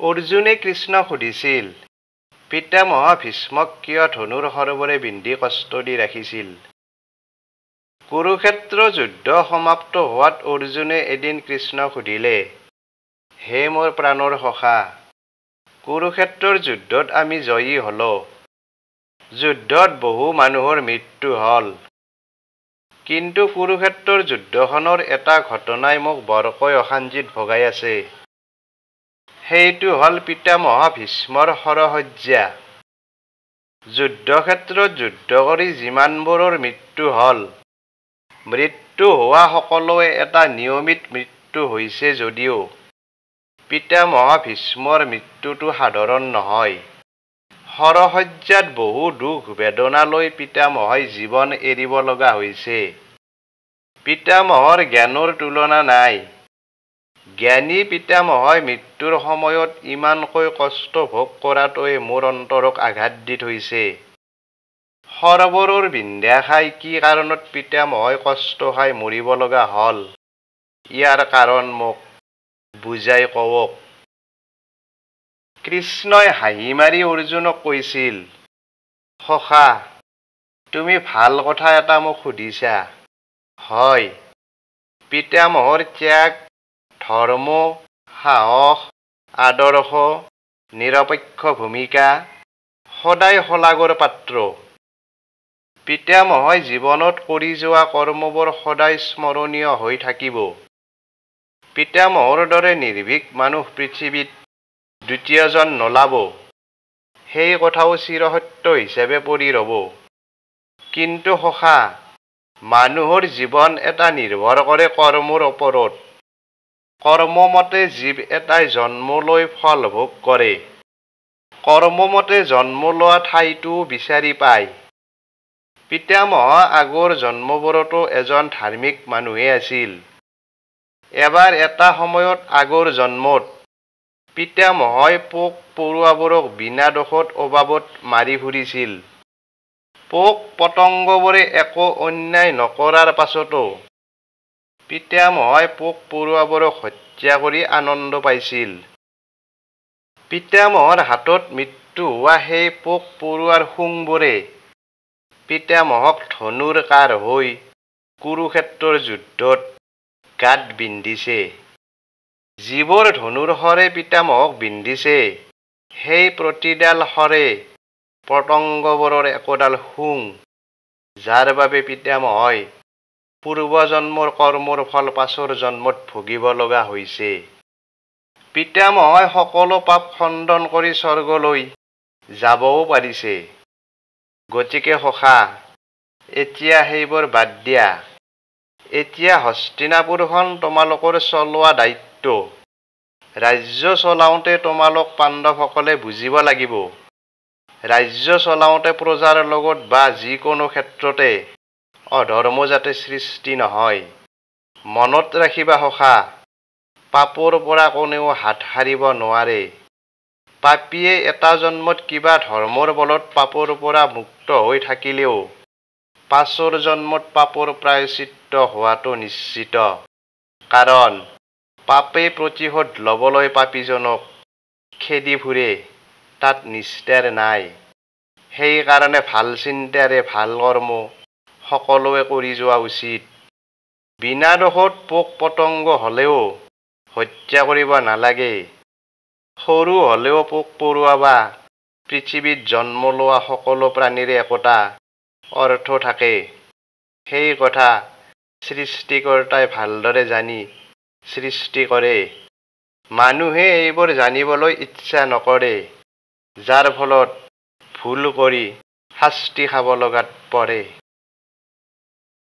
অৰ্জুনে কৃষ্ণক সুধিছিল, পিতামহ ভীষ্মক কিয় ধনুৰ সৰবৰে বিন্ধি কষ্ট দি ৰাখিছিল? কুৰুক্ষেত্ৰ যুদ্ধ সমাপ্ত হোৱাত অৰ্জুনে এদিন কৃষ্ণক সুধিলে, হে মোৰ প্ৰাণৰ সখা, কুৰুক্ষেত্ৰৰ যুদ্ধত আমি জয়ী হলো। যুদ্ধত বহু মানুহৰ মৃত্যু হ'ল। কিন্তু কুৰুক্ষেত্ৰৰ যুদ্ধখনৰ এটা ঘটনাই মোক বৰকৈ অশান্তিত ভগাই আছে। সেইটো হ'ল পিতামহ ভীষ্মৰ শৰসজ্জা। যুদ্ধক্ষেত্ৰত যুদ্ধ কৰি যিমানবোৰৰ মৃত্যু হ'ল, মৃত্যু হোৱা সকলোৱে এটা নিয়মিত মৃত্যু হৈছে যদিও পিতামহ ভীষ্মৰ মৃত্যুটো সাধাৰণ নহয়। শৰসজ্জাত বহু দুখ বেদনা লৈ পিতামহই জীৱন এৰিব লগা হৈছে। পিতামহৰ জ্ঞানৰ তুলনা নাই। জ্ঞানী পিতামহই মৃত্যুৰ সময়ত ইমানকৈ কষ্ট ভোগ কৰাটোৱে মোৰ অন্তৰক আঘাত দি থৈছে। সৰবৰৰ বিন্ধা খাই কি কাৰণত পিতামহই কষ্ট খাই মৰিব লগা হ'ল, ইয়াৰ কাৰণ মোক বুজাই কওক। কৃষ্ণই হাঁহি মাৰি অৰ্জুনক কৈছিল, সখা, তুমি ভাল কথা এটা মোক সুধিছা। হয়, পিতামহৰ ত্যাগ, ধৰ্ম, সাহস, আদৰ্শ, নিৰপেক্ষ ভূমিকা সদায় শলাগৰ পাত্ৰ। পিতামহই জীৱনত কৰি যোৱা কৰ্মবোৰ সদায় স্মৰণীয় হৈ থাকিব। পিতামহৰ দৰে নিৰ্ভীক মানুহ পৃথিৱীত দ্বিতীয়জন নোলাব। সেই কথাও চিৰসত্য হিচাপে পৰি ৰ'ব। কিন্তু সখা, মানুহৰ জীৱন এটা নিৰ্ভৰ কৰে কৰ্মৰ ওপৰত। কৰ্মমতে জীৱ এটাই জন্ম লৈ ফল ভোগ কৰে। কৰ্মমতে জন্ম লোৱা ঠাইটোও বিচাৰি পায়। পিতামহ আগৰ জন্মবোৰতো এজন ধাৰ্মিক মানুহে আছিল। এবাৰ এটা সময়ত আগৰ জন্মত পিতামহই পোক পৰুৱাবোৰক বিনা দোষত অবাবত মাৰি ফুৰিছিল। পোক পতংগবোৰে একো অন্যায় নকৰাৰ পাছতো পিতামহই পোক পৰুৱাবোৰক হত্যা কৰি আনন্দ পাইছিল। পিতামহৰ হাতত মৃত্যু হোৱা সেই পোক পৰুৱাৰ শুংবোৰে পিতামহক ধনুৰ কাঁড় হৈ কুৰুক্ষেত্ৰৰ যুদ্ধত গাত বিন্ধিছে। যিবোৰ ধনুৰ শৰে পিতামহক বিন্ধিছে, সেই প্ৰতিডাল শৰে পতংগবোৰৰ একোডাল শুং, যাৰ বাবে পিতামহই পূৰ্বজন্মৰ কৰ্মৰ ফল পাছৰ জন্মত ভুগিব লগা হৈছে। পিতামহই সকলো পাপ খণ্ডন কৰি স্বৰ্গলৈ যাবও পাৰিছে। গতিকে সখা, এতিয়া সেইবোৰ বাদ দিয়া। এতিয়া হস্তিনাপুৰখন তোমালোকৰ চলোৱা দায়িত্ব। ৰাজ্য চলাওঁতে তোমালোক পাণ্ডৱসকলে বুজিব লাগিব, ৰাজ্য চলাওঁতে প্ৰজাৰ লগত বা যিকোনো ক্ষেত্ৰতে অধৰ্ম যাতে সৃষ্টি নহয়। মনত ৰাখিবা সখা, পাপৰ পৰা কোনেও হাত সাৰিব নোৱাৰে। পাপীয়ে এটা জন্মত কিবা ধৰ্মৰ বলত পাপৰ পৰা মুক্ত হৈ থাকিলেও পাছৰ জন্মত পাপৰ প্ৰায়শ্চিত্ত হোৱাটো নিশ্চিত। কাৰণ পাপে প্ৰতিশোধ ল'বলৈ পাপীজনক খেদি ফুৰে, তাত নিস্তাৰ নাই। সেইকাৰণে ভাল চিন্তাৰে ভাল কৰ্ম সকলোৱে কৰি যোৱা উচিত। বিনা দোষত পোক পতংগ হ'লেও হত্যা কৰিব নালাগে। সৰু হ'লেও পোক পৰুৱা বা পৃথিৱীত জন্ম লোৱা সকলো প্ৰাণীৰে একোটা অৰ্থ থাকে। সেই কথা সৃষ্টিকৰ্তাই ভালদৰে জানি সৃষ্টি কৰে। মানুহে এইবোৰ জানিবলৈ ইচ্ছা নকৰে, যাৰ ফলত ভুল কৰি শাস্তি খাব লগাত পৰে।